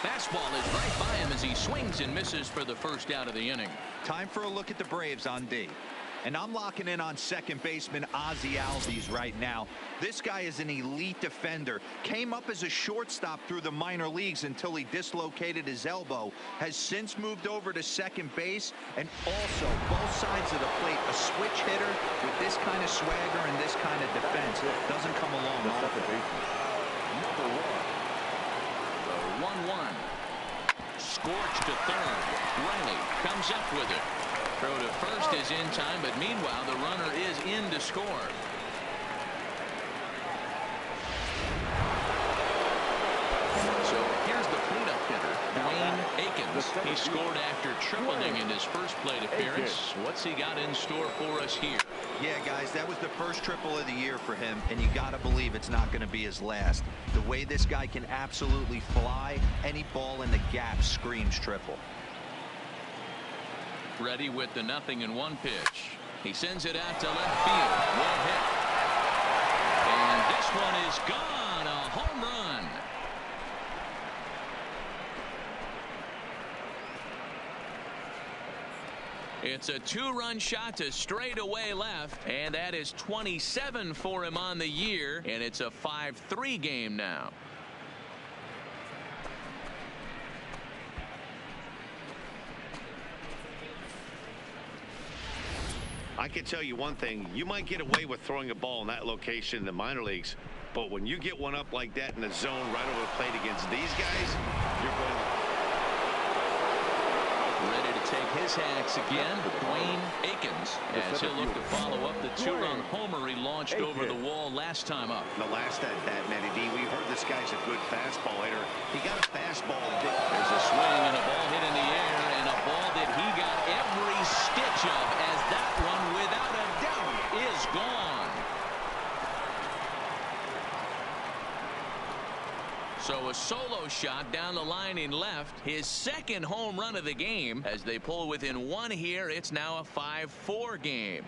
Fastball is right by him as he swings and misses for the first out of the inning. Time for a look at the Braves on D. And I'm locking in on second baseman Ozzie Albies right now. This guy is an elite defender. Came up as a shortstop through the minor leagues until he dislocated his elbow. Has since moved over to second base. And also, both sides of the plate, a switch hitter with this kind of swagger and this kind of defense doesn't come along often. The 1-1. Scorched to third. Riley comes up with it. Throw to first is in time, but meanwhile the runner is in to score. So here's the cleanup hitter, Dwayne Akins. He scored after tripling in his first plate appearance. What's he got in store for us here? Yeah, guys, that was the first triple of the year for him, and you got to believe it's not going to be his last. The way this guy can absolutely fly, any ball in the gap screams triple. Ready with the 0-1 pitch. He sends it out to left field. Well hit. And this one is gone. A home run. It's a 2-run shot to straightaway left, and that is 27 for him on the year, and it's a 5-3 game now. I can tell you one thing. You might get away with throwing a ball in that location in the minor leagues, but when you get one up like that in the zone right over the plate against these guys, you're going to... Ready to take his hacks again, Dwayne Akins, as he'll look to follow up the 2-run homer he launched over the wall last time up. The last at bat, Matty D, we heard this guy's a good fastball hitter. He got a fastball. There's a swing and a ball hit in the air, and a ball that he got every stitch of, as that one, without a doubt, is gone. So a solo shot down the line in left, his second home run of the game. As they pull within one here, it's now a 5-4 game.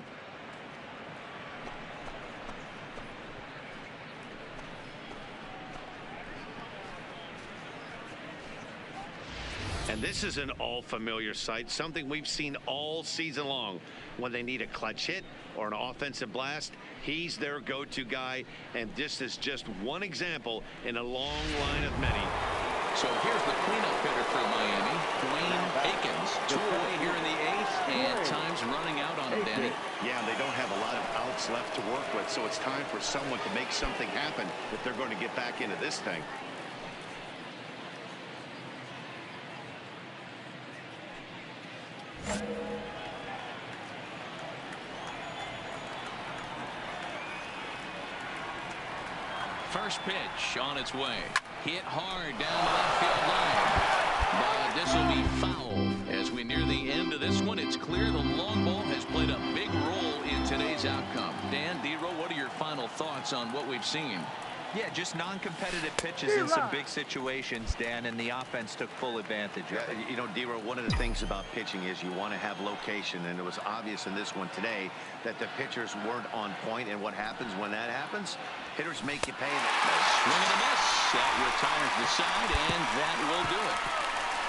And this is an all-familiar sight, something we've seen all season long. When they need a clutch hit or an offensive blast, he's their go-to guy, and this is just one example in a long line of many. So here's the cleanup hitter for Miami, Dwayne Akins. 2 away here in the 8th, and time's running out on him, Danny. Yeah, they don't have a lot of outs left to work with, so it's time for someone to make something happen if they're going to get back into this thing. First pitch on its way. Hit hard down the left field line. But this will be foul. As we near the end of this one, it's clear the long ball has played a big role in today's outcome. Dan, D-Row, what are your final thoughts on what we've seen? Yeah, just non-competitive pitches in some big situations, Dan, and the offense took full advantage of it. You know, D-Row, one of the things about pitching is you want to have location, and it was obvious in this one today that the pitchers weren't on point, and what happens when that happens? Hitters make you pay. Swing and a miss. That retires the side, and that will do it.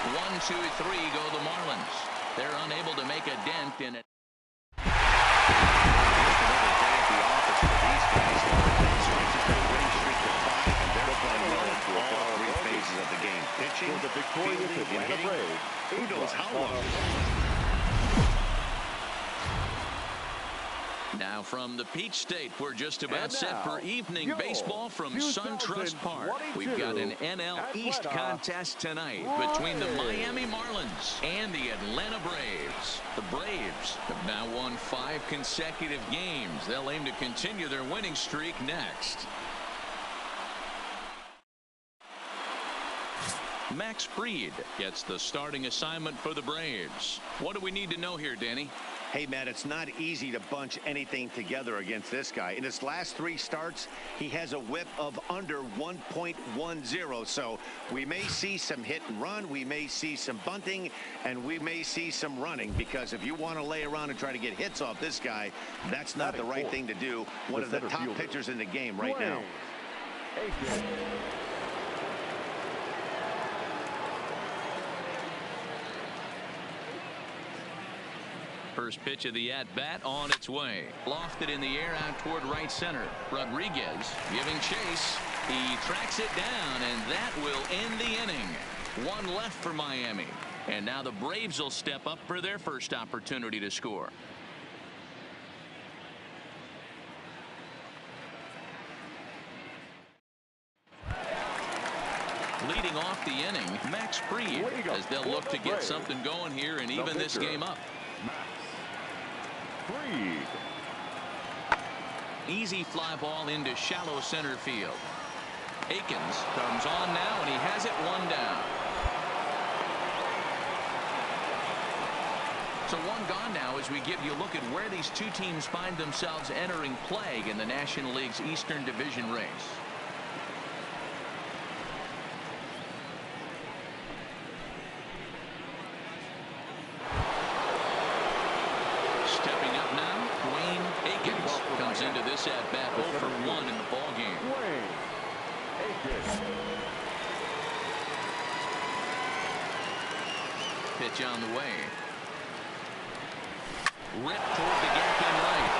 1, 2, 3 go the Marlins. They're unable to make a dent in it. Of the game, pitching, fielding, and hitting. Who knows how long? Now from the Peach State, we're just about set for evening baseball from SunTrust Park. We've got an NL East contest tonight between the Miami Marlins and the Atlanta Braves. The Braves have now won 5 consecutive games. They'll aim to continue their winning streak next. Max Fried gets the starting assignment for the Braves. What do we need to know here, Danny? Hey, Matt, it's not easy to bunch anything together against this guy. In his last 3 starts, he has a whip of under 1.10. So we may see some hit and run, we may see some bunting, and we may see some running, because if you want to lay around and try to get hits off this guy, that's not the right thing to do. One of the top pitchers in the game right now. first pitch of the at-bat on its way. Lofted in the air out toward right center. Rodriguez giving chase. He tracks it down, and that will end the inning. One left for Miami. And now the Braves will step up for their first opportunity to score. Leading off the inning, Max Fried, as they'll look to get something going here and even this game up. Fried. Easy fly ball into shallow center field. Akins comes on now, and he has it one down. So one gone now as we give you a look at where these two teams find themselves entering play in the National League's Eastern Division race. Stepping up now, Dwayne Akins comes into this at-bat 0 for 1 in the ballgame. Pitch on the way. Ripped toward the gap in right.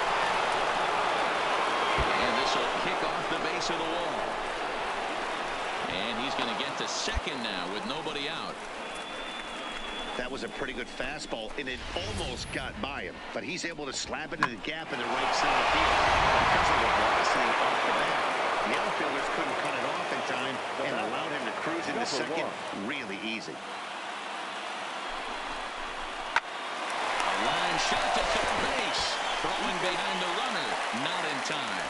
And this will kick off the base of the wall. And he's going to get to second now with nobody out. That was a pretty good fastball, and it almost got by him. But he's able to slap it in the gap in the right center field. Because of the velocity off the bat, the outfielders couldn't cut it off in time and allowed him to cruise into second really easy. Line shot to third base. Throwing behind the runner. Not in time.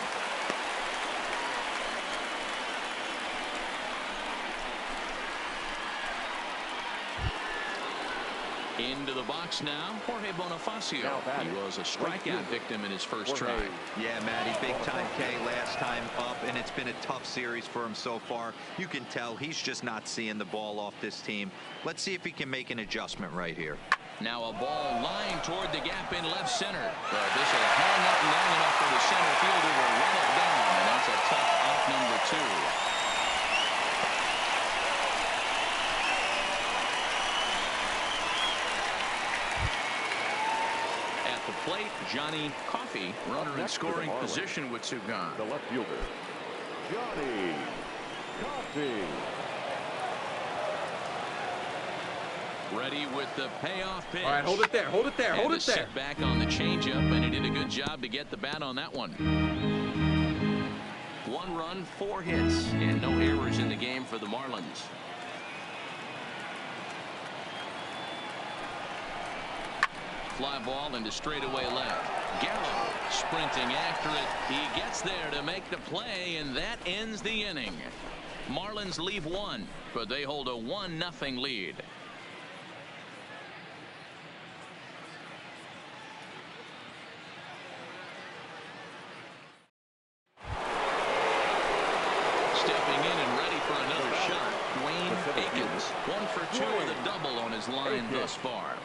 Into the box now, Jorge Bonifacio. He was a strikeout victim in his first try. Yeah, Matty, big time K last time up, and it's been a tough series for him so far. You can tell he's just not seeing the ball off this team. Let's see if he can make an adjustment right here. Now a ball lined toward the gap in left center. But this will hang up long enough for the center fielder to run it down, and that's a tough out number 2. Plate, Johnny Coffey, runner in scoring position with two gone. The left fielder, Johnny Coffey. Ready with the payoff pitch. All right, hold it there, hold it there, hold it there. Set back on the changeup, and he did a good job to get the bat on that one. 1 run, 4 hits, and no errors in the game for the Marlins. Fly ball into straightaway left. Gallo sprinting after it. He gets there to make the play, and that ends the inning. Marlins leave 1, but they hold a 1-0 lead. Stepping in and ready for another shot, Dwayne Akins. 1 for 2 with a double on his line thus far.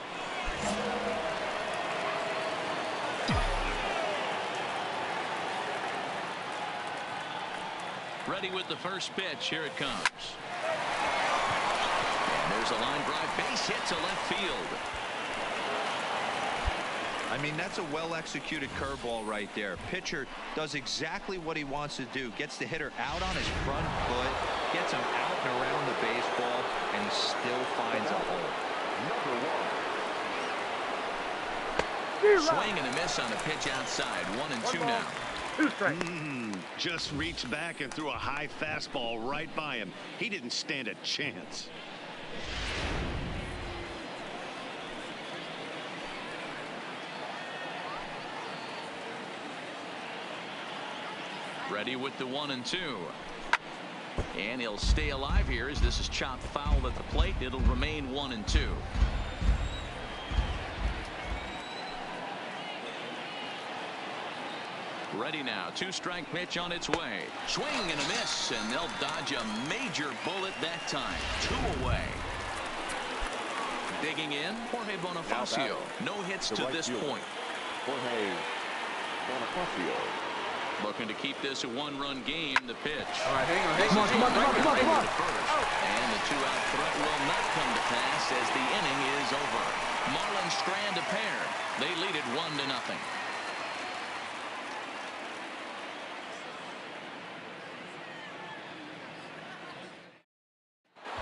Ready with the first pitch. Here it comes. And there's a line drive. Base hit to left field. I mean, that's a well-executed curveball right there. Pitcher does exactly what he wants to do. Gets the hitter out on his front foot, gets him out and around the baseball, and he still finds a hole. Swing and a miss on the pitch outside. 1-2 now. Just reached back and threw a high fastball right by him. He didn't stand a chance. Ready with the 1-2. And he'll stay alive here as this is chopped foul at the plate. It'll remain 1-2. Ready now. 2-strike pitch on its way. Swing and a miss, and they'll dodge a major bullet that time. 2 away. Digging in, Jorge Bonifacio. No hits to this point. Jorge Bonifacio. Looking to keep this a 1-run game. The pitch. All right, hang on. Come on. And the 2-out threat will not come to pass as the inning is over. Marlins strand a pair. They lead it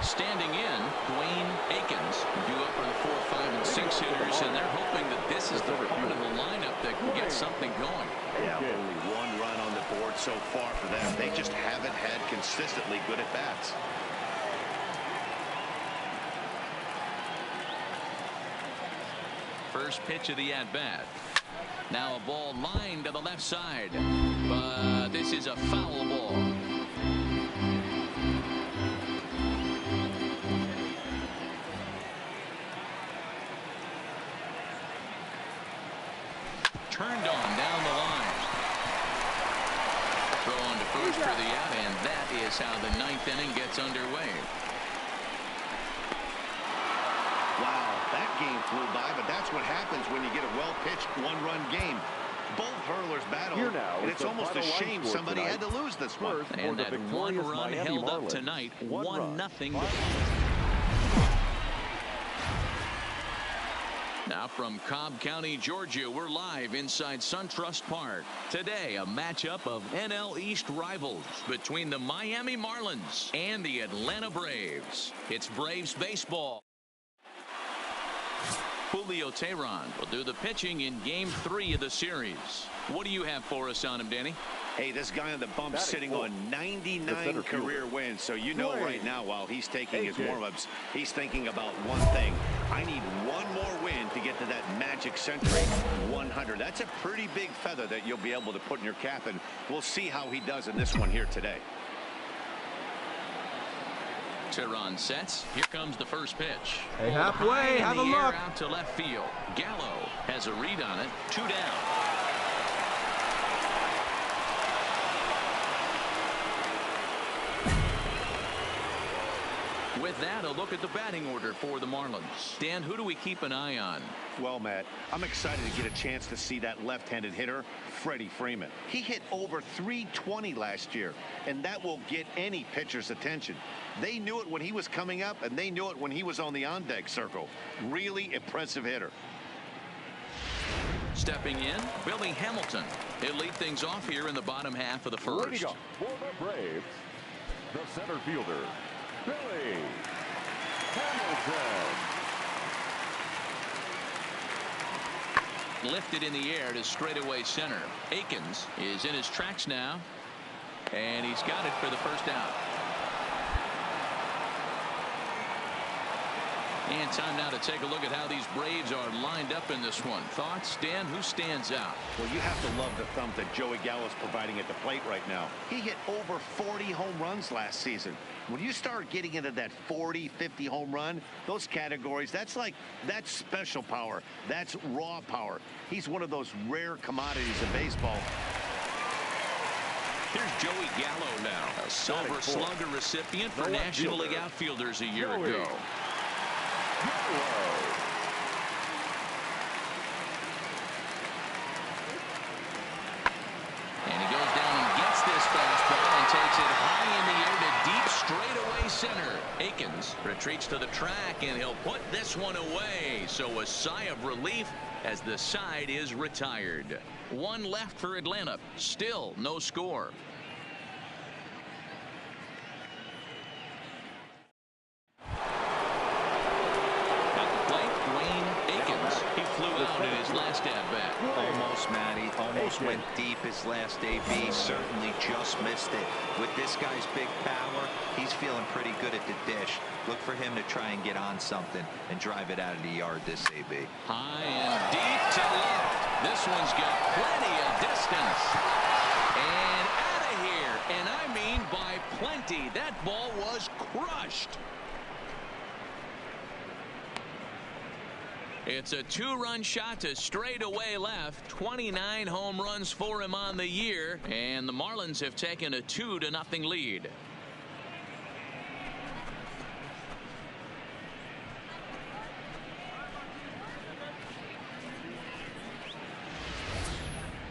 Standing in, Dwayne Akins, due up on 4, 5, and 6 hitters, and they're hoping that this is the part of the lineup that can get something going. Yeah, only one run on the board so far for them. They just haven't had consistently good at-bats. First pitch of the at-bat. Now a ball lined to the left side, but this is a foul ball. Turned on down the line. Throw on to first for the out, and that is how the 9th inning gets underway. Wow, that game flew by, but that's what happens when you get a well-pitched one-run game. Both hurlers battle, and it's almost a shame somebody had to lose this one. And that one run held up tonight, 1-0. Now from Cobb County, Georgia, we're live inside SunTrust Park. Today, a matchup of NL East rivals between the Miami Marlins and the Atlanta Braves. It's Braves baseball. Julio Teheran will do the pitching in Game 3 of the series. What do you have for us on him, Danny? Hey, this guy on the bump sitting on 99 career wins. So you know right now while he's taking his warm-ups, he's thinking about one thing. I need one more win to get to that magic century, 100. That's a pretty big feather that you'll be able to put in your cap, and we'll see how he does in this one here today. Teheran sets. Here comes the first pitch. Hey, halfway, have a look. Out to left field. Gallo has a read on it. 2 down. With that, a look at the batting order for the Marlins. Dan, who do we keep an eye on? Well, Matt, I'm excited to get a chance to see that left-handed hitter, Freddie Freeman. He hit over 320 last year, and that will get any pitcher's attention. They knew it when he was coming up, and they knew it when he was on the on-deck circle. Really impressive hitter. Stepping in, Billy Hamilton. He'll lead things off here in the bottom half of the first. Leading up for the Braves, the center fielder, Billy Hamilton. Lifted in the air to straightaway center. Akins is in his tracks now, and he's got it for the first out. And time now to take a look at how these Braves are lined up in this one. Thoughts, Dan? Who stands out? Well, you have to love the thump that Joey Gallo is providing at the plate right now. He hit over 40 home runs last season. When you start getting into that 40, 50 home run, those categories, that's special power. That's raw power. He's one of those rare commodities of baseball. Here's Joey Gallo now, a Silver Slugger recipient for National League outfielders a year ago. And he goes down and gets this fastball and takes it high in the air to deep straightaway center. Akins retreats to the track, and he'll put this one away. So a sigh of relief as the side is retired. One left for Atlanta. Still no score. Almost, Matty. Almost went deep his last AB. Certainly just missed it. With this guy's big power, he's feeling pretty good at the dish. Look for him to try and get on something and drive it out of the yard this AB. High and deep to left. This one's got plenty of distance. And out of here. And I mean by plenty. That ball was crushed. It's a 2-run shot to straightaway left. 29 home runs for him on the year. And the Marlins have taken a 2-0 lead.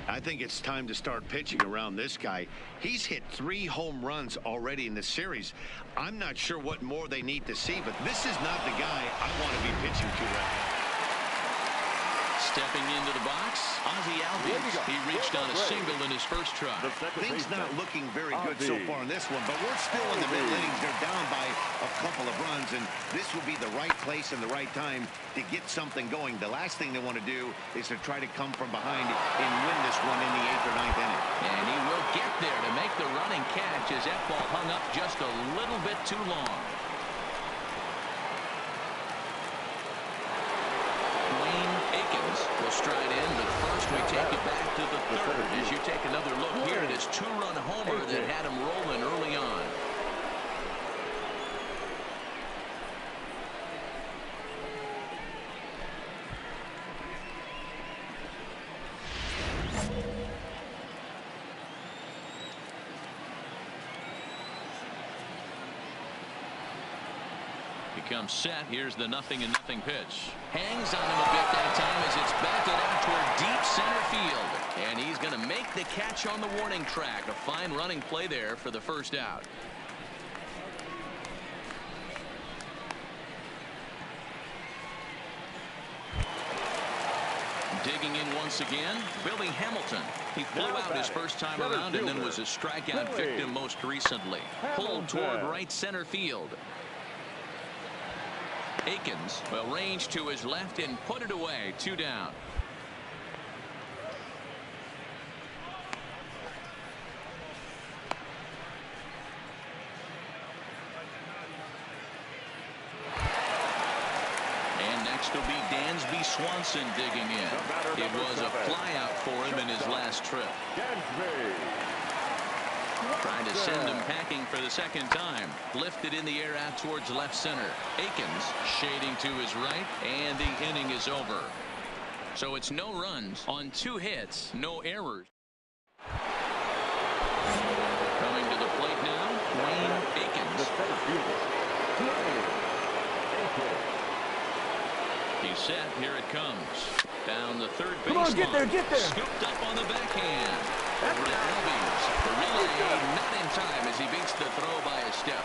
I think it's time to start pitching around this guy. He's hit 3 home runs already in the series. I'm not sure what more they need to see, but this is not the guy I want to be pitching to right now. Stepping into the box, Ozzie Albies. He reached on a single in his first try. Things not looking very good so far in this one, but we're still in the middle innings. They're down by a couple of runs, and this will be the right place and the right time to get something going. The last thing they want to do is to try to come from behind and win this one in the 8th or 9th inning. And he will get there to make the running catch as that ball hung up just a little bit too long. Will stride in, but first we take it back to the 3rd. As you take another look here, this 2-run homer that had him rolling early on. Comes set. Here's the 0-0 pitch. Hangs on him a bit that time as it's belted out toward deep center field. And he's going to make the catch on the warning track. A fine running play there for the first out. Digging in once again, Billy Hamilton. He flew out his first time around and then was a strikeout victim most recently. Pulled toward right center field. Aikens will range to his left and put it away. 2 down. And next will be Dansby Swanson digging in. It was a flyout for him in his last trip. Trying to send him packing for the second time. Lifted in the air out towards left center. Aikens shading to his right, and the inning is over. So it's no runs on 2 hits, no errors. Coming to the plate now, Wayne Aikens. He's set. Here it comes. Down the 3rd baseline. Come on, get there, get there. Scooped up on the backhand. Over to Albies. The relay not in time as he beats the throw by a step.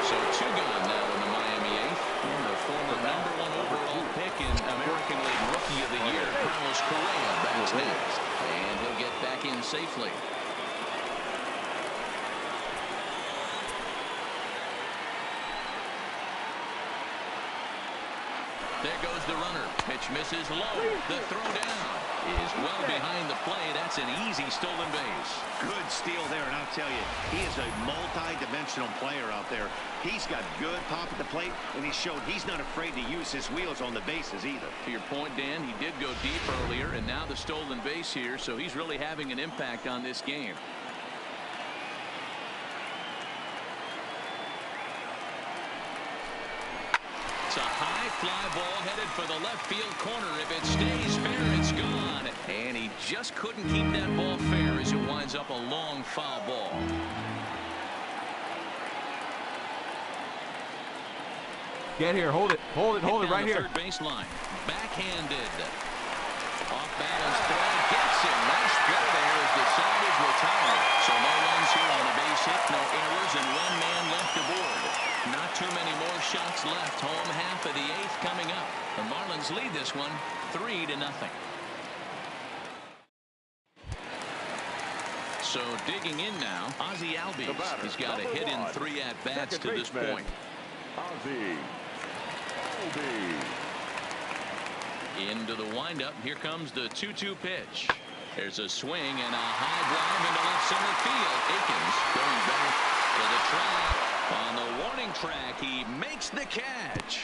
So 2 gone now in the Miami 8th. And the former #1 overall pick in American League Rookie of the Year, Carlos Correa, bats next. And he'll get back in safely. There goes the runner. Pitch misses low. The throw down is well behind the play. That's an easy stolen base. Good steal there, and I'll tell you, he is a multi-dimensional player out there. He's got good pop at the plate, and he showed he's not afraid to use his wheels on the bases either. To your point, Dan, he did go deep earlier, and now the stolen base here, so he's really having an impact on this game. It's a high fly ball headed for the left field corner. If it stays fair, it's gone. And he just couldn't keep that ball fair as it winds up a long foul ball. Get here, hold it right here. Third baseline, backhanded, off balance throw, gets it. Nice throw there as the side is retired. So no runs here on a base hit, no errors, and 1 man left aboard. Not too many more shots left. Home half of the 8th coming up. The Marlins lead this one 3-0. So digging in now, Ozzie Albies. He's got a hit in 3 at-bats to this point. Ozzie Albies. Into the windup. Here comes the 2-2 pitch. There's a swing and a high drive into left center field. Aikens going back to the track. On the warning track, he makes the catch.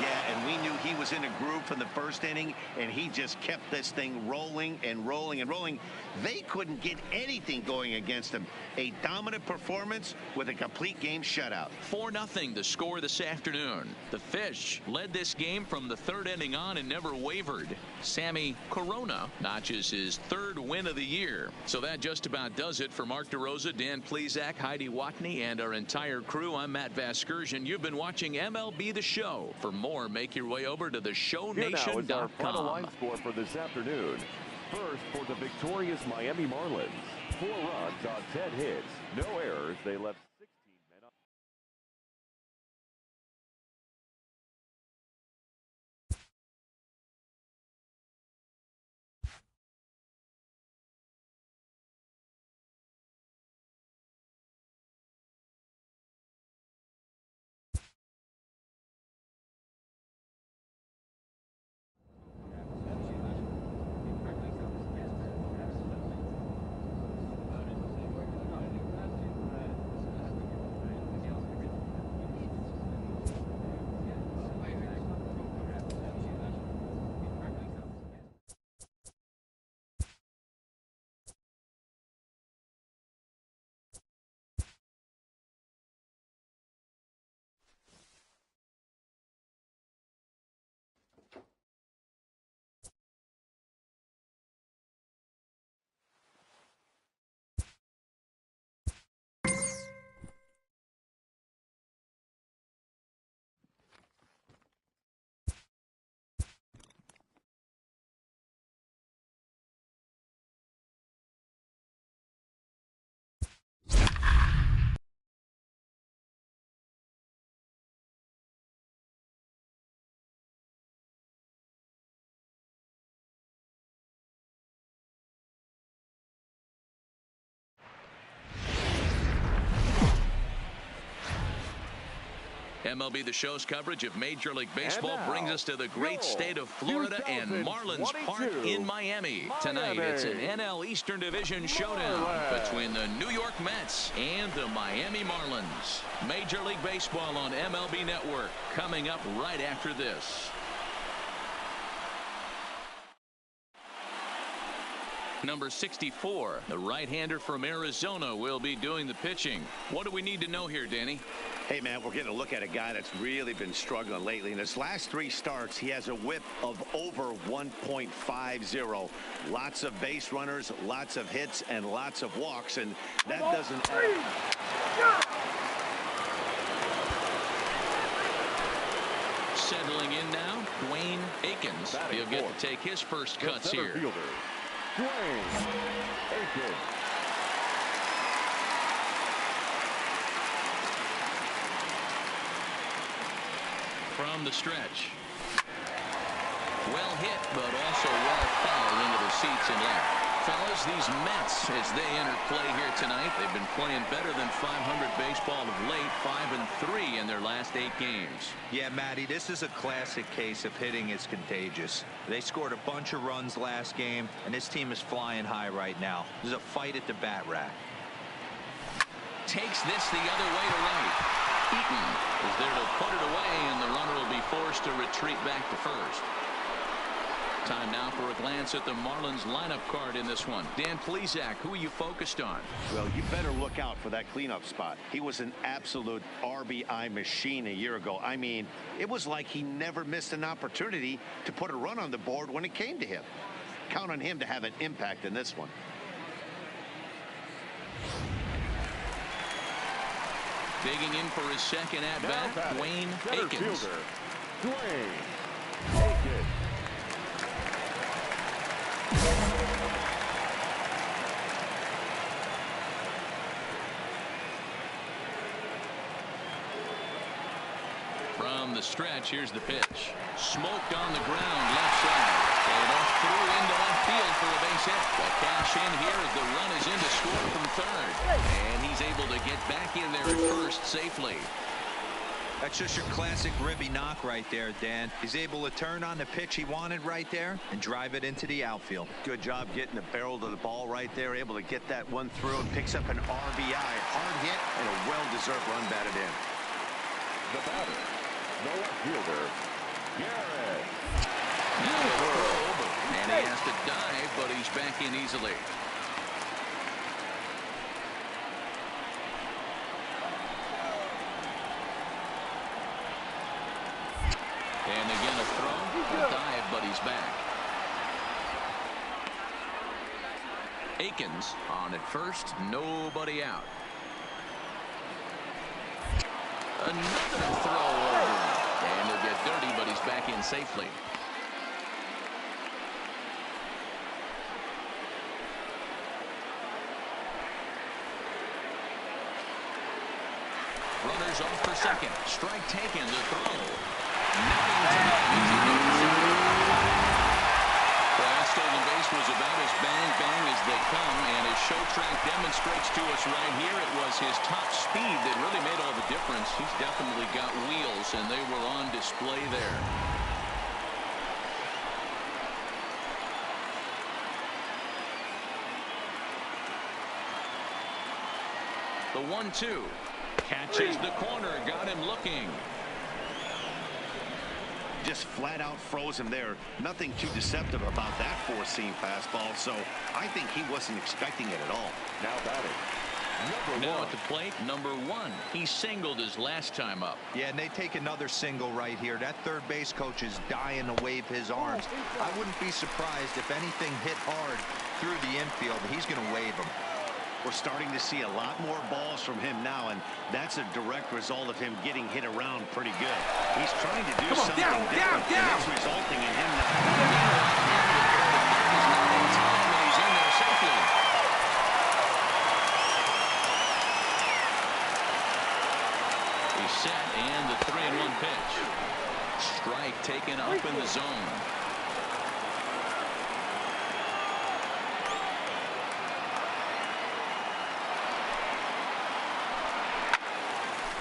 Yeah, and we knew he was in a groove from the first inning, and he just kept this thing rolling and rolling and rolling. They couldn't get anything going against him. A dominant performance with a complete game shutout. 4-0 the score this afternoon. The Fish led this game from the 3rd inning on and never wavered. Sammy Corona notches his 3rd win of the year. So that just about does it for Mark DeRosa, Dan Plesac, Heidi Watney, and our entire crew. I'm Matt Vasgersian. You've been watching MLB The Show. For more, make your way over to theshownation.com. Here now is our final line score for this afternoon. First, for the victorious Miami Marlins, 4 runs on 10 hits. No errors. They left 16 men up. MLB The Show's coverage of Major League Baseball brings us to the great state of Florida and Marlins Park in Miami. Tonight, it's an NL Eastern Division showdown between the New York Mets and the Miami Marlins. Major League Baseball on MLB Network coming up right after this. Number 64, the right-hander from Arizona, will be doing the pitching. What do we need to know here, Danny? Hey, man, we're getting a look at a guy that's really been struggling lately. In his last 3 starts, he has a whip of over 1.50. Lots of base runners, lots of hits, and lots of walks, and that doesn't... Settling in now, Dwayne Akins. He'll get to take his first cuts here. Dwayne Akins. From the stretch. Well hit, but also well fouled into the seats and left. Fellas, these Mets, as they enter play here tonight, they've been playing better than .500 baseball of late, 5-3 in their last 8 games. Yeah, Matty, this is a classic case of hitting is contagious. They scored a bunch of runs last game, and this team is flying high right now. There's a fight at the bat rack. Takes this the other way to right. Eaton is there to put it away, and the runner will be forced to retreat back to first. Time now for a glance at the Marlins lineup card in this one. Dan Plesac, who are you focused on? Well, you better look out for that cleanup spot. He was an absolute RBI machine a year ago. I mean, it was like he never missed an opportunity to put a run on the board when it came to him. Count on him to have an impact in this one. Digging in for his second at-bat, Dwayne Akins. Dwayne Akins. From the stretch, here's the pitch. Smoked on the ground, left side. And off through into left field for a base hit. The cash in here as the run is in to score from third. And he's able to get back in there at first safely. That's just your classic Ribby knock right there, Dan. He's able to turn on the pitch he wanted right there and drive it into the outfield. Good job getting the barrel to the ball right there, able to get that one through, and picks up an RBI. Hard hit and a well-deserved run batted in. The batter, the left fielder, Garrett. And he has to dive, but he's back in easily. And again a throw, a dive, but he's back. Akins on at first, nobody out. Another throw over. And he'll get dirty, but he's back in safely. Runners off for second. Strike taken. The throw. Nothing time. Well, that stolen base was about as bang-bang as they come, and as Showtrack demonstrates to us right here, it was his top speed that really made all the difference. He's definitely got wheels, and they were on display there. The 1-2. Catches the corner. Got him looking. Just flat out froze him there. Nothing too deceptive about that four-seam fastball, so I think he wasn't expecting it at all. Now batting. Now at the plate, number 1. He singled his last time up. Yeah, and they take another single right here. That third base coach is dying to wave his arms. I wouldn't be surprised if anything hit hard through the infield. He's going to wave them. We're starting to see a lot more balls from him now, and that's a direct result of him getting hit around pretty good. He's trying to do something different, and it's resulting in him now. He's in there safely. He's set, and the 3-1 pitch. Strike taken up in the zone.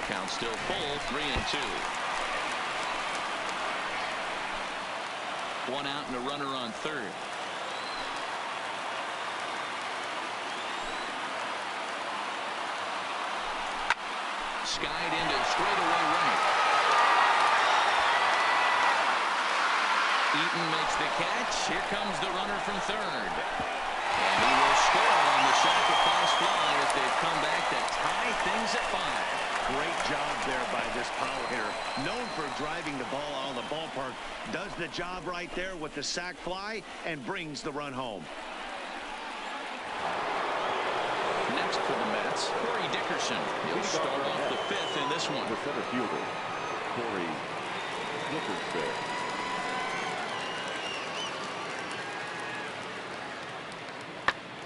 Count still full, 3-2. 1 out and a runner on third. Skied into straightaway right. Eaton makes the catch. Here comes the runner from third. And he will score on the sacrifice fly as they've come back to tie things at 5. Great job there by this power hitter. Known for driving the ball out of the ballpark. Does the job right there with the sac fly and brings the run home. Next for the Mets, Corey Dickerson. He'll start off the 5th in this one. The center fielder, Corey Dickerson.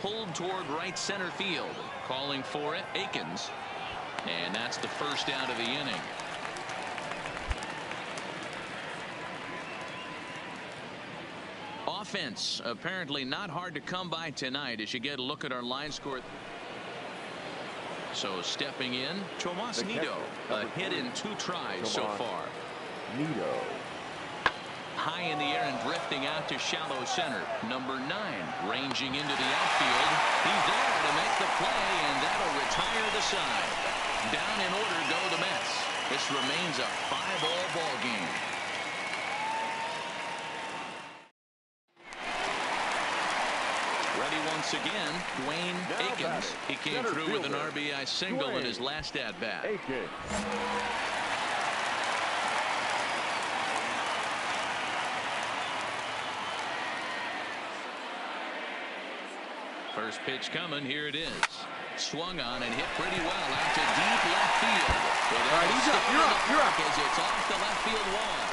Pulled toward right center field. Calling for it, Akins. And that's the first out of the inning. Offense apparently not hard to come by tonight as you get a look at our line score. So stepping in, Tomas Nido, a hit in 2 tries so far. Nido. High in the air and drifting out to shallow center. Number 9 ranging into the outfield. He's there to make the play, and that'll retire the side. Down in order go the Mets. This remains a 5-all ball game. Ready once again, Dwayne Akins. He came through with an RBI single in his last at-bat. Akins. First pitch coming. Here it is. Swung on and hit pretty well out to deep left field. All right, he's up. You're up. As it's off the left field wall.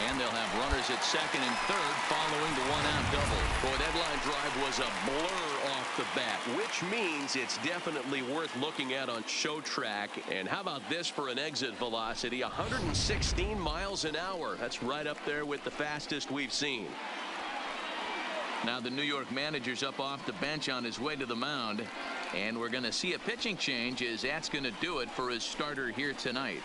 And they'll have runners at second and third following the 1-out double. Boy, that line drive was a blur off the bat, which means it's definitely worth looking at on Showtrack. And how about this for an exit velocity? 116 miles an hour. That's right up there with the fastest we've seen. Now the New York manager's up off the bench on his way to the mound. And we're going to see a pitching change as that's going to do it for his starter here tonight.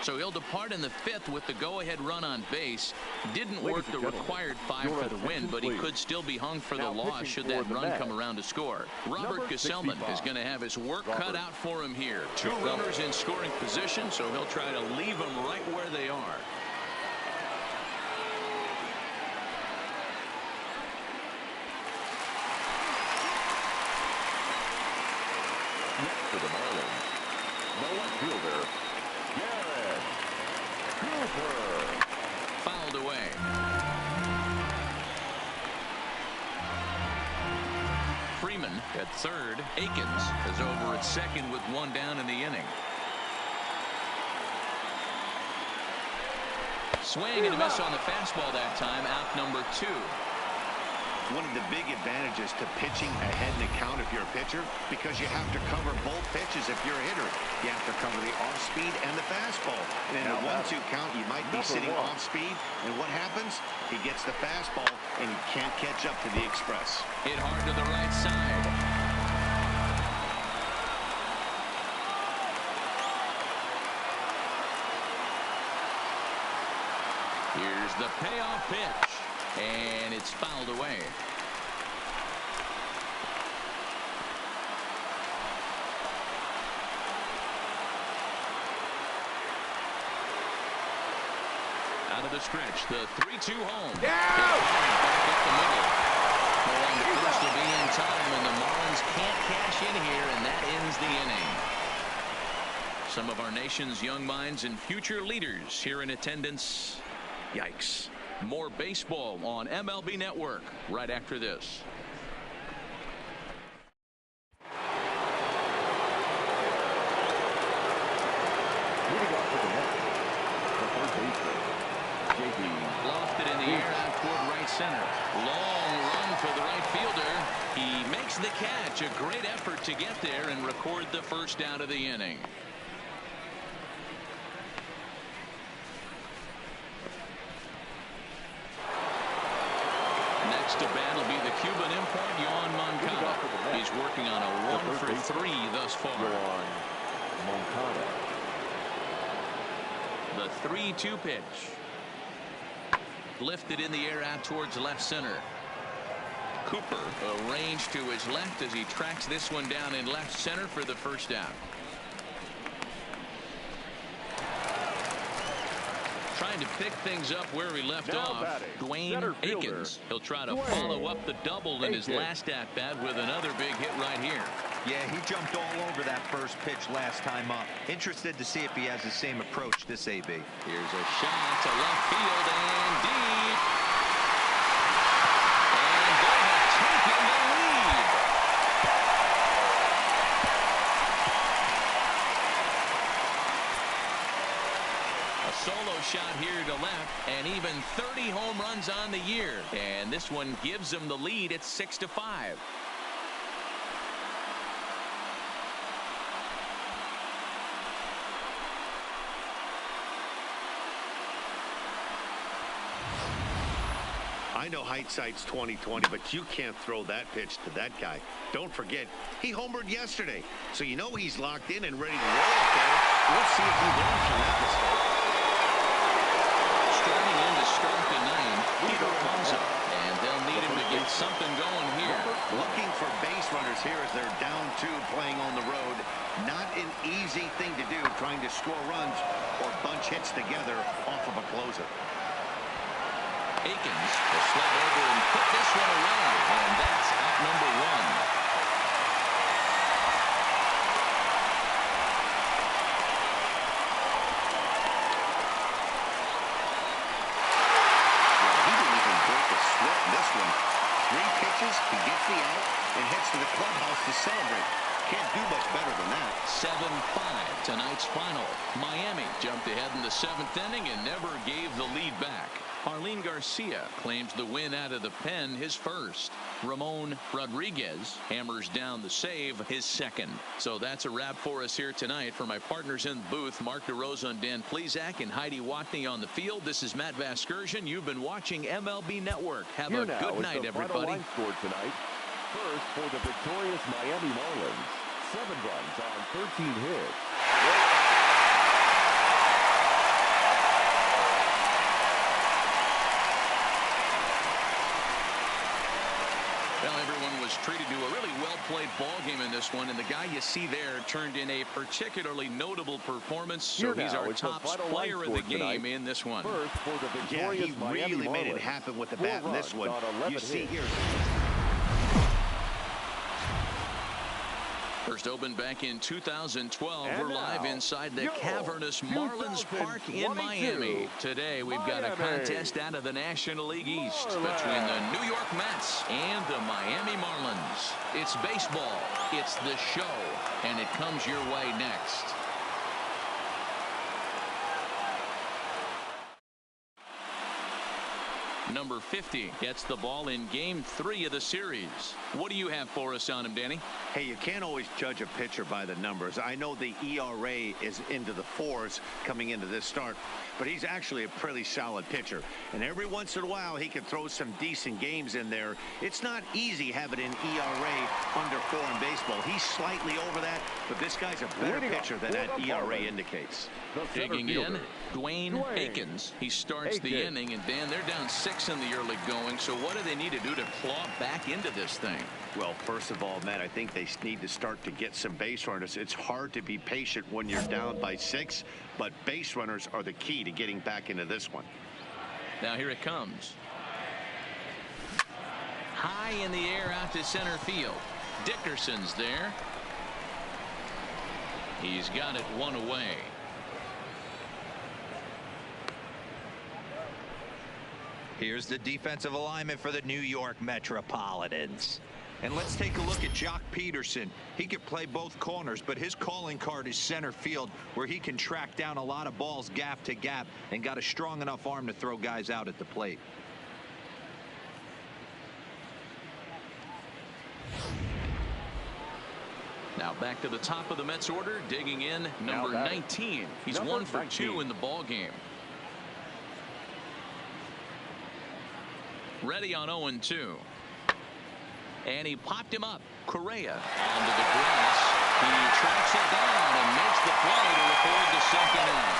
So he'll depart in the 5th with the go-ahead run on base. Didn't work the required 5 for the win, but he could still be hung for the loss should that run come around to score. Robert Gesellman is going to have his work cut out for him here. 2 runners in scoring position, so he'll try to leave them right where they are. Next for the Marlins, the left fielder, Garrett Cooper. Fouled away. Freeman at third. Akins is over at second with 1 down in the inning. Swing and a miss on the fastball that time. Out number 2. one of the big advantages to pitching ahead in the count if you're a pitcher, because you have to cover both pitches if you're a hitter. You have to cover the off-speed and the fastball. And in a 1-2 count, you might be sitting off-speed, and what happens? He gets the fastball, and he can't catch up to the express. Hit hard to the right side. Here's the payoff pitch, and it's fouled away. Out of the stretch, the 3-2 home. Yeah! Back up the middle. The first will be in time, and the Marlins can't cash in here, and that ends the inning. Some of our nation's young minds and future leaders here in attendance. Yikes. More baseball on MLB Network right after this. Moving on to the next. The third baseman, J.D. Lofted in the air out toward right center. Long run for the right fielder. He makes the catch. A great effort to get there and record the first out of the inning. Next to bat will be the Cuban import, Yoan Moncada. He's working on a 1-for-3 thus far. Yoan Moncada. The 3-2 pitch. Lifted in the air out towards left center. Cooper arranged to his left as he tracks this one down in left center for the first out. Trying to pick things up where he left off. Dwayne Akins. He'll try to follow up the double in his last at-bat with another big hit right here. Yeah, he jumped all over that first pitch last time up. Interested to see if he has the same approach this AB. Here's a shot to left field and deep. And they have taken the lead. A solo shot here to left, and even 30 home runs on the year. And this one gives them the lead at 6-5. I know hindsight's 20/20, but you can't throw that pitch to that guy. Don't forget, he homered yesterday, so you know he's locked in and ready to roll up there. We'll see if he learns from that mistake. Starting in to start the ninth, Peter Alonso, and they'll need him to get something going here. Looking for base runners here as they're down 2 playing on the road. Not an easy thing to do, trying to score runs or bunch hits together off of a closer. Akins will slide over and put this one away, and that's out number 1. Well, he didn't even break a sweat in this one. 3 pitches, he gets the out and heads to the clubhouse to celebrate. Can't do much better than that. 7-5 tonight's final. Miami jumped ahead in the 7th inning and never gave the lead back. Arlene Garcia claims the win out of the pen, his first. Ramon Rodriguez hammers down the save, his second. So that's a wrap for us here tonight. For my partners in the booth, Mark DeRosa and Dan Plesac and Heidi Watney on the field, this is Matt Vasgersian. You've been watching MLB Network. Have a good night, everybody. Line score tonight. First for the victorious Miami Marlins. 7 runs on 13 hits. Well, everyone was treated to a really well-played ball game in this one, and the guy you see there turned in a particularly notable performance, so he's our top player of the game in this one. First for the Yeah, victorious he Miami really made it Marlins. happen with the bat in this one. You see here. First opened back in 2012. And We're live now, inside the your cavernous Marlins Park in 2022 Miami. Today we've got a contest out of the National League East between the New York Mets and the Miami Marlins. It's baseball, it's the show, and it comes your way next. Number 50 gets the ball in Game 3 of the series. What do you have for us on him, Danny? Hey, you can't always judge a pitcher by the numbers. I know the ERA is into the 4s coming into this start, but he's actually a pretty solid pitcher. And every once in a while, he can throw some decent games in there. It's not easy having an ERA under 4 in baseball. He's slightly over that, but this guy's a better pitcher than that ERA indicates. Digging in, Dwayne Akins. He starts the inning, and Dan, they're down 6 in the early going. So what do they need to do to claw back into this thing? Well, first of all, Matt, I think they need to start to get some base runners. It's hard to be patient when you're down by 6, but base runners are the key to getting back into this one. Now here it comes. High in the air out to center field. Dickerson's there. He's got it 1 away. Here's the defensive alignment for the New York Metropolitans. And let's take a look at Jock Peterson. He can play both corners, but his calling card is center field, where he can track down a lot of balls gap to gap and got a strong enough arm to throw guys out at the plate. Now back to the top of the Mets order, digging in, number 19. He's 1 for 2 in the ball game. Ready on 0-2. And he popped him up. Correa onto the grass. He tracks it down and makes the play to record the second out.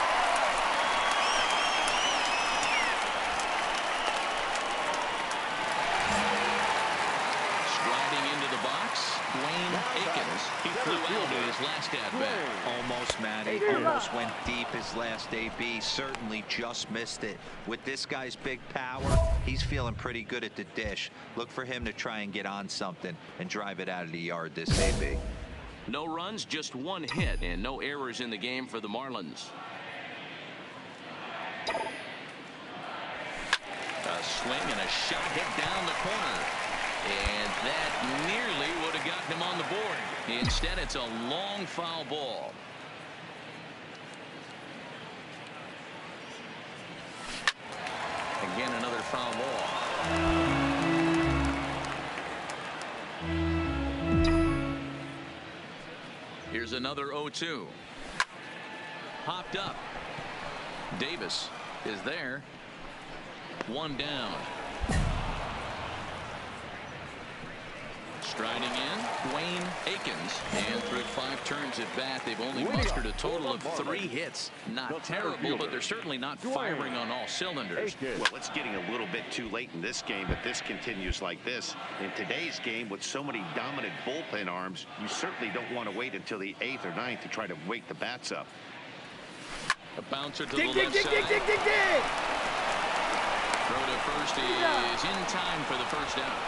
Striding into the box, Dwayne Akins. He flew out in his last at-bat. Almost, Matty. Almost went deep his last AB. Certainly just missed it. With this guy's big power, he's feeling pretty good at the dish. Look for him to try and get on something and drive it out of the yard this AB. No runs, just 1 hit, and no errors in the game for the Marlins. A swing and a shot hit down the corner. And that nearly would have gotten him on the board. Instead, it's a long foul ball. Again, another foul ball. Here's another 0-2. Popped up. Davis is there. 1 down. Striding in, Dwayne Akins. And through 5 turns at bat, they've only mustered a total of 3 hits. Not terrible, but they're certainly not firing on all cylinders. Well, it's getting a little bit too late in this game if this continues like this. In today's game, with so many dominant bullpen arms, you certainly don't want to wait until the 8th or 9th to try to wake the bats up. A bouncer to the left side. Dig. Throw to first is in time for the first out.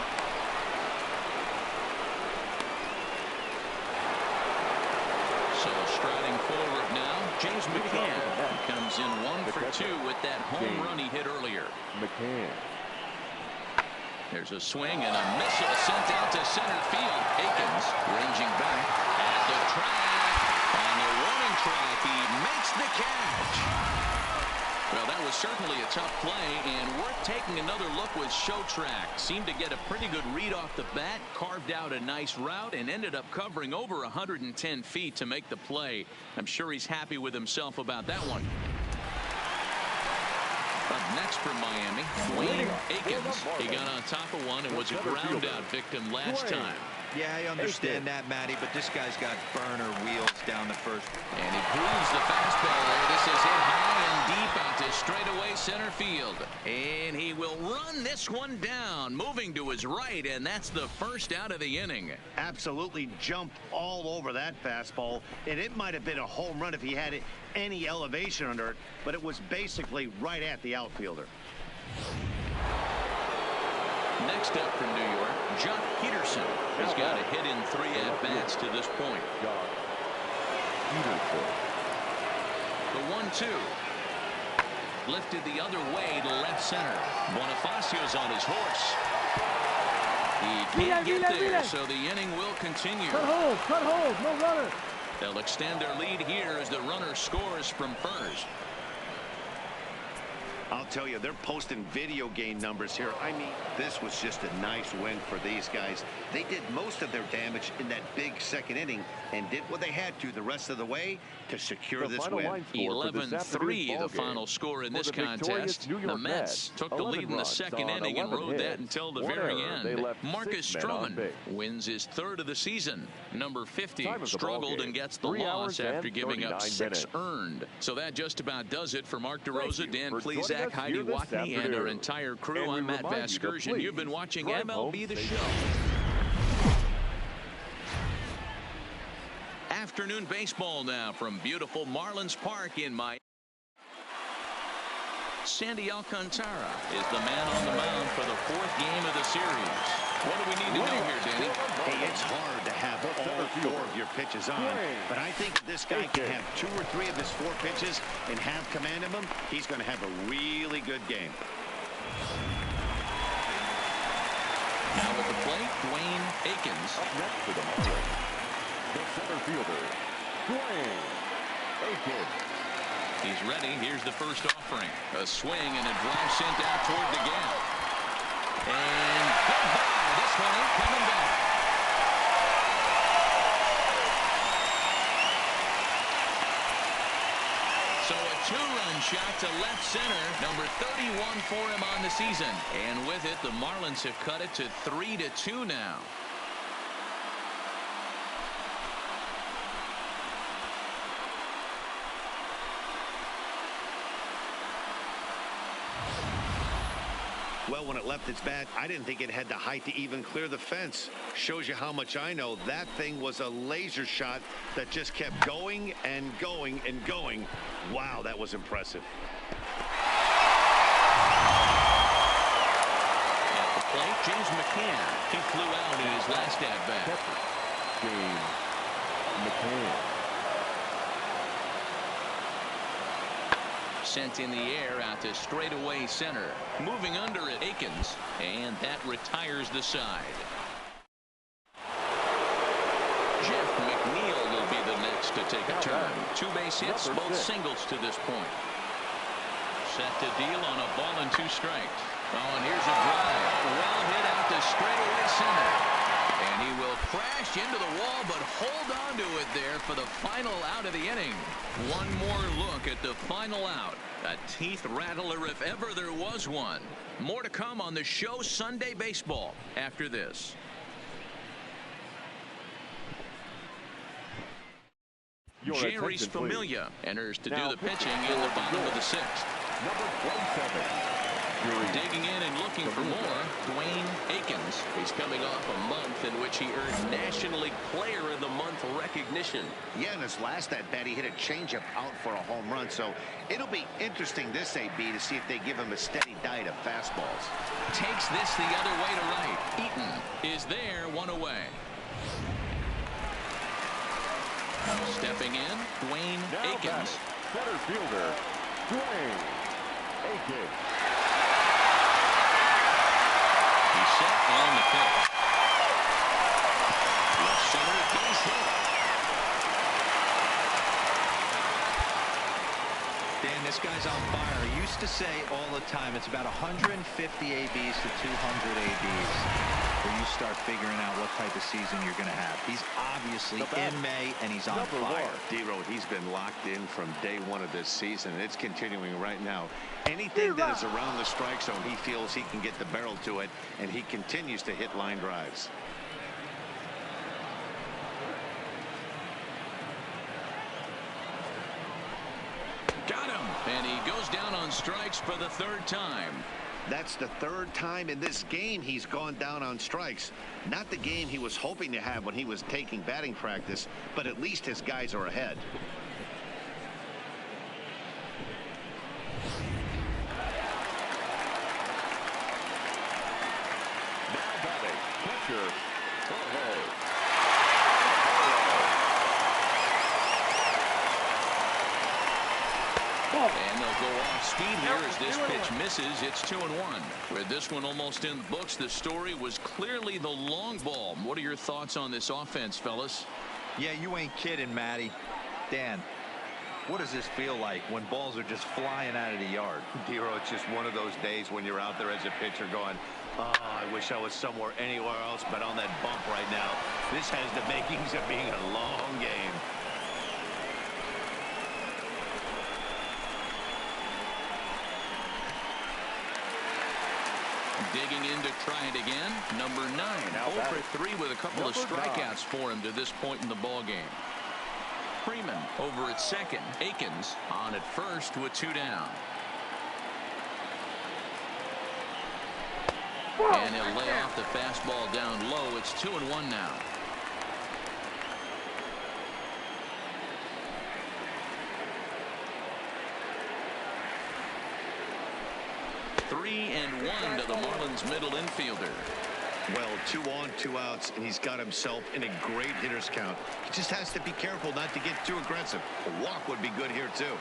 So striding forward now, James McCann comes in 1 for 2 with that home run he hit earlier. McCann. There's a swing and a missile sent out to center field. Akins ranging back at the track. On the warning track, he makes the catch. Well, that was certainly a tough play, and worth taking another look with Showtrack. Seemed to get a pretty good read off the bat, carved out a nice route, and ended up covering over 110 feet to make the play. I'm sure he's happy with himself about that one. Up next for Miami, Dwayne Akins. He got on top of one and was a ground out victim last time. Yeah, I understand that, Matty, but this guy's got burner wheels down the first. And he grooves the fastball there. This is hit high and deep out to straightaway center field. And he will run this one down, moving to his right, and that's the first out of the inning. Absolutely jumped all over that fastball, and it might have been a home run if he had any elevation under it, but it was basically right at the outfielder. Next up from New York, Jock Peterson has got a hit in 3 at-bats to this point. The 1-2. Lifted the other way to left center. Bonifacio's on his horse. He can't get there, so the inning will continue. Cut hold, no runner. They'll extend their lead here as the runner scores from first. I'll tell you, they're posting video game numbers here. I mean, this was just a nice win for these guys. They did most of their damage in that big second inning and did what they had to the rest of the way to secure this win. 11-3 the final score in this contest. The Mets took the lead in the second inning and rode that until the very end. Marcus Stroman wins his third of the season. Number 50 struggled and gets the loss after giving up 6 earned. So that just about does it for Mark DeRosa, Dan Plesac, Heidi Watney, and our entire crew. I'm Matt Vasgersian. You've been watching MLB The Show. Afternoon baseball now from beautiful Marlins Park in Miami. Sandy Alcantara is the man on the mound for the 4th game of the series. What do we need to know here, Danny? Hey, it's hard to have all 4 of your pitches on, but I think this guy can have 2 or 3 of his 4 pitches and have command of them. He's going to have a really good game. Now at the plate, Dwayne Akins. Up next for the Marlins, the center fielder, Dwayne Akins. He's ready. Here's the first offering. A swing and a drive sent out toward the gap. And goodbye. This one ain't coming back. So a 2-run shot to left center. Number 31 for him on the season. And with it, the Marlins have cut it to 3-2 now. Well, when it left its bat, I didn't think it had the height to even clear the fence. Shows you how much I know. That thing was a laser shot that just kept going and going and going. Wow, that was impressive. At the plate, James McCann. He flew out in his last at-bat. James McCann. Sent in the air out to straightaway center. Moving under it, Akins, and that retires the side. Jeff McNeil will be the next to take a turn. 2 base hits, both singles to this point. Set to deal on a ball and 2 strikes. Oh, and here's a drive. Well hit out to straightaway center. And he will crash into the wall, but hold on to it there for the final out of the inning. One more look at the final out. A teeth rattler if ever there was one. More to come on the show Sunday Baseball after this. Jeurys Familia enters to do the pitching in the bottom of the 6th. Number 27. Digging in and looking for more, Dwayne Akins. He's coming off a month in which he earned National League Player of the Month recognition. Yeah, in his last at-bat, he hit a changeup out for a home run. So it'll be interesting this AB to see if they give him a steady diet of fastballs. Takes this the other way to right. Eaton is there, 1 away. Stepping in, Dwayne Akins. Center fielder, Dwayne Akins. He's set on the pitch. Left center, base hit. Dan, this guy's on fire. I used to say all the time it's about 150 ABs to 200 ABs where you start figuring out what type of season you're going to have. He's obviously in May, and he's on fire. D-Road, he's been locked in from day 1 of this season. It's continuing right now. Anything that is around the strike zone, he feels he can get the barrel to it, and he continues to hit line drives. Got him. And he goes down on strikes for the 3rd time. That's the 3rd time in this game he's gone down on strikes. Not the game he was hoping to have when he was taking batting practice, but at least his guys are ahead. Now batting, catcher, Jorge. And they'll go off speed here as this pitch misses. It's 2-1. With this one almost in the books, the story was clearly the long ball. What are your thoughts on this offense, fellas? Yeah, you ain't kidding, Matty. Dan, What does this feel like when balls are just flying out of the yard? Dero, it's just one of those days when you're out there as a pitcher going, oh, I wish I was somewhere anywhere else but on that bump right now. This has the makings of being a long game. Digging in to try it again. Number 9. 0 for 3 with a couple of strikeouts for him to this point in the ball game. Freeman over at second. Akins on at first with 2 down. And he'll lay off the fastball down low. It's 2-1 now. Three and 1 to the Marlins middle infielder. Well, 2 on, 2 outs, and he's got himself in a great hitter's count. He just has to be careful not to get too aggressive. A walk would be good here, too.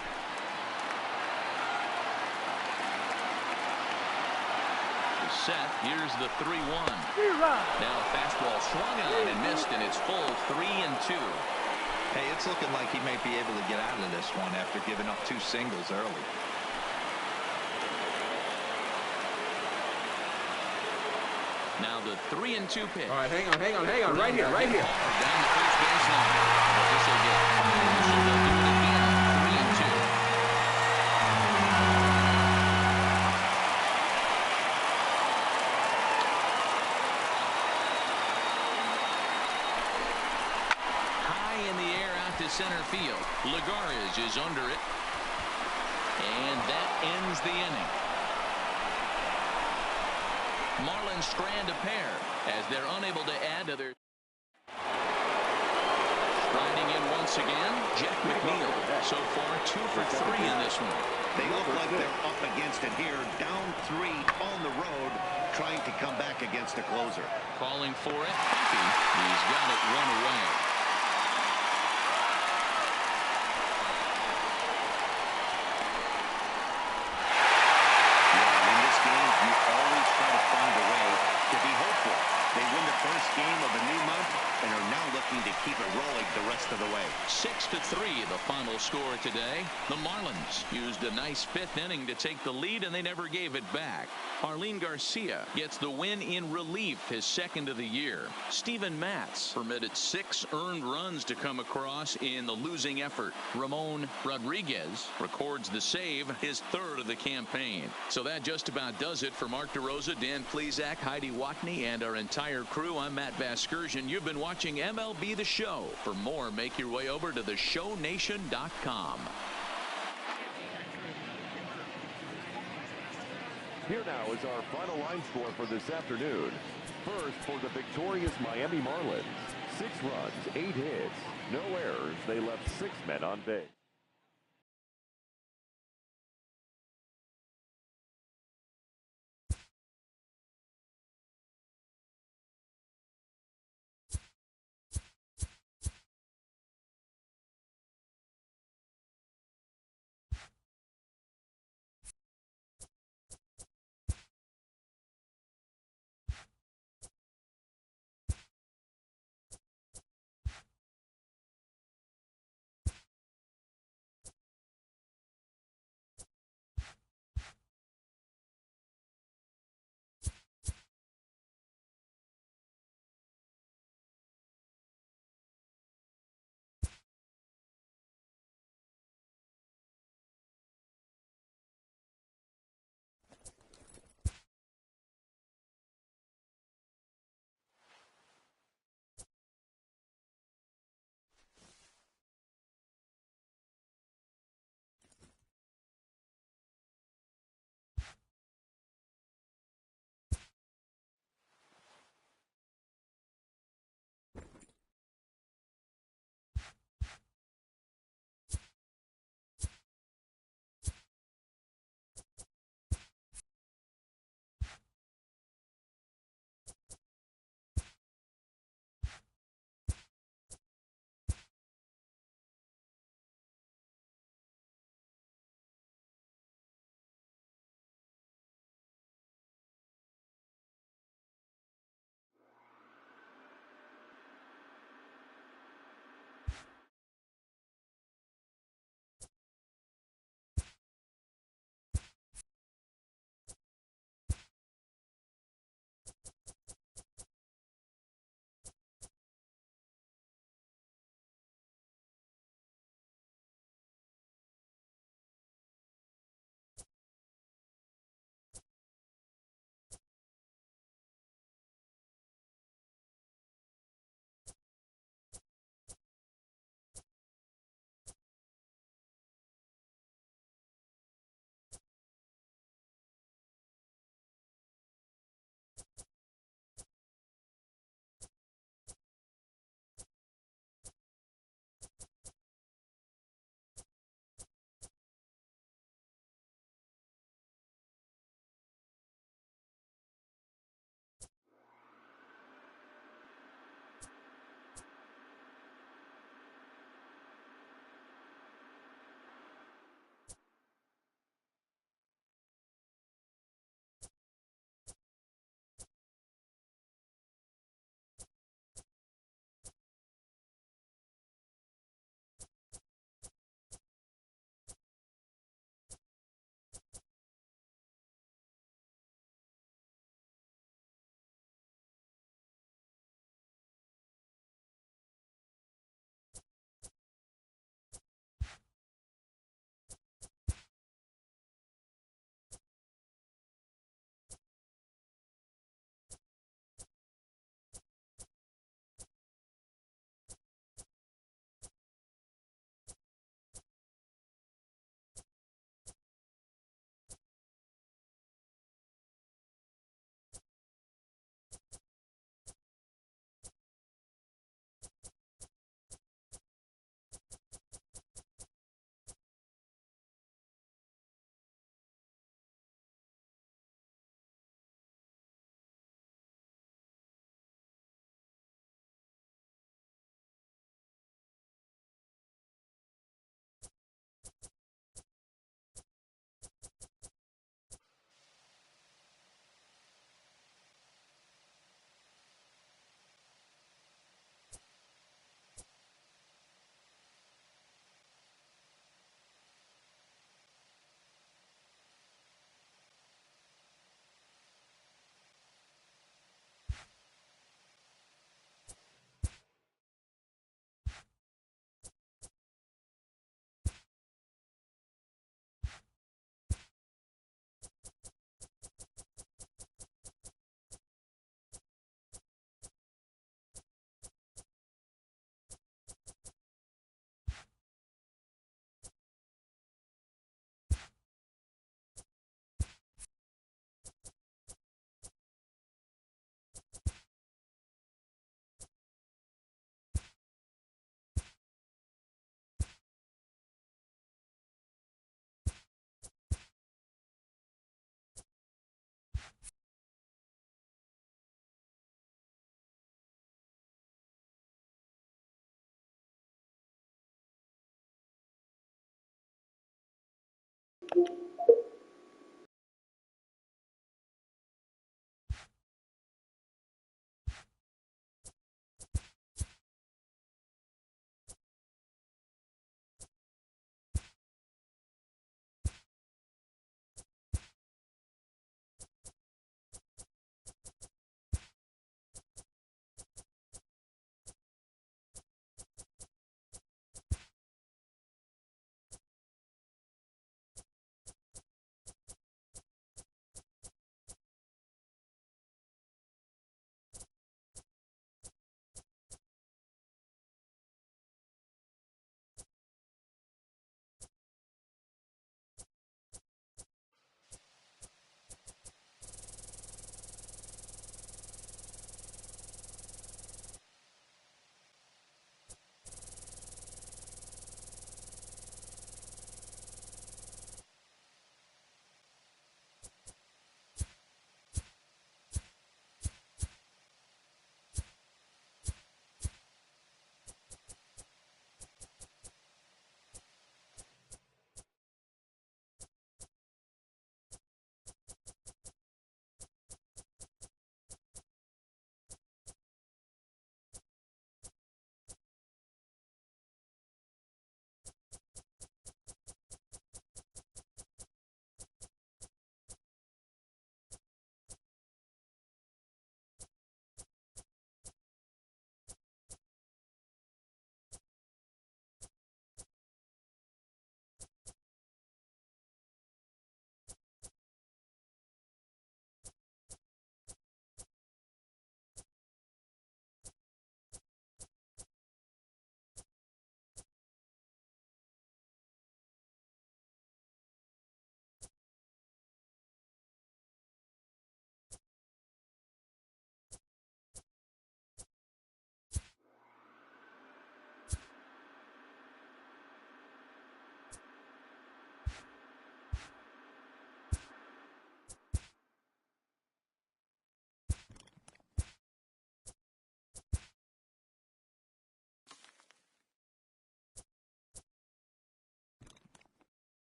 Set. Here's the 3-1. Now fastball swung on and missed, and it's full 3-2. Hey, it's looking like he may be able to get out of this one after giving up 2 singles early. Now the 3-2 pitch. All right, hang on. Right here. Down the first baseline. But this will get fired. So they'll do it again. 3-2. High in the air out to center field. Lagares is under it. And that ends the inning. Marlins strand a pair as they're unable to add to their. Striding in once again, Jack McNeil. So far 2 for 3 in this one. They look like they're up against it here. Down 3 on the road, trying to come back against a closer. Calling for it. Puffy. He's got it run away. Game of a new month and are now looking to keep it rolling the rest of the way. 6-3 the final score today. The Marlins used a nice 5th inning to take the lead, and they never gave it back. Arlene Garcia gets the win in relief, his 2nd of the year. Steven Matz permitted 6 earned runs to come across in the losing effort. Ramon Rodriguez records the save, his 3rd of the campaign. So that just about does it for Mark DeRosa, Dan Plesac, Heidi Watney, and our entire crew. I'm Matt Vasgersian. You've been watching MLB The Show. For more, make your way over to theshownation.com. Here now is our final line score for this afternoon. First, for the victorious Miami Marlins. 6 runs, 8 hits, no errors. They left 6 men on base.